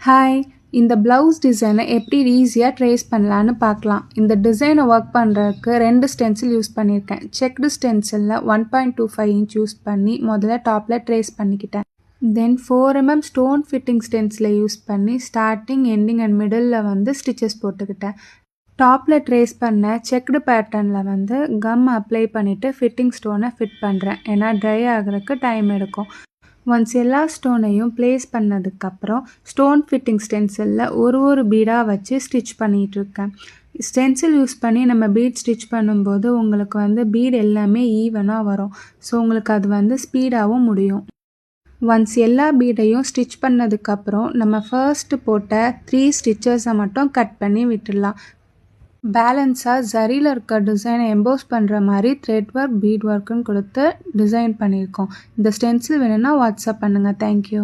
Hi! இந்த blouse டிசைனை எப்படி ஈஸியாக ட்ரேஸ் பண்ணலான்னு பார்க்கலாம். இந்த டிசைனை ஒர்க் பண்ணுறதுக்கு 2 ஸ்டென்சில் யூஸ் பண்ணியிருக்கேன். செக்டு ஸ்டென்சிலில் 1.25 இன்ச் யூஸ் பண்ணி முதல்ல டாப்பில் ட்ரேஸ் பண்ணிக்கிட்டேன். தென் 4 mm ஸ்டோன் ஃபிட்டிங் ஸ்டென்சிலை யூஸ் பண்ணி starting, ending and middle stitches போட்டுக்கிட்டேன். டாப்பில் ட்ரேஸ் பண்ண செக்டு பேட்டர்னில் கம் அப்ளை பண்ணிவிட்டு ஃபிட்டிங் ஸ்டோனை ஃபிட் பண்ணுறேன். ஏன்னா ட்ரை ஆகிறதுக்கு டைம் எடுக்கும். ஒன்ஸ் எல்லா ஸ்டோனையும் ப்ளேஸ் பண்ணதுக்கப்புறம் ஸ்டோன் ஃபிட்டிங் ஸ்டென்சிலில் ஒரு பீடாக வச்சு ஸ்டிச் பண்ணிகிட்ருக்கேன். ஸ்டென்சில் யூஸ் பண்ணி நம்ம பீட் ஸ்டிச் பண்ணும்போது உங்களுக்கு பீட் எல்லாமே ஈவனாக வரும். ஸோ உங்களுக்கு அது ஸ்பீடாகவும் முடியும். ஒன்ஸ் எல்லா பீடையும் ஸ்டிச் பண்ணதுக்கப்புறம் நம்ம ஃபர்ஸ்ட் போட்ட 3 ஸ்டிச்சஸை மட்டும் கட் பண்ணி விட்டுடலாம். பேலன்ஸாக ஜரியில் இருக்க டிசைனை எம்போஸ் பண்ணுற மாதிரி த்ரெட் ஒர்க், பீட் ஒர்க்குன்னு கொடுத்து டிசைன் பண்ணியிருக்கோம். இந்த ஸ்டென்சில் வேணும்னா வாட்ஸ்அப் பண்ணுங்கள். தேங்க்யூ.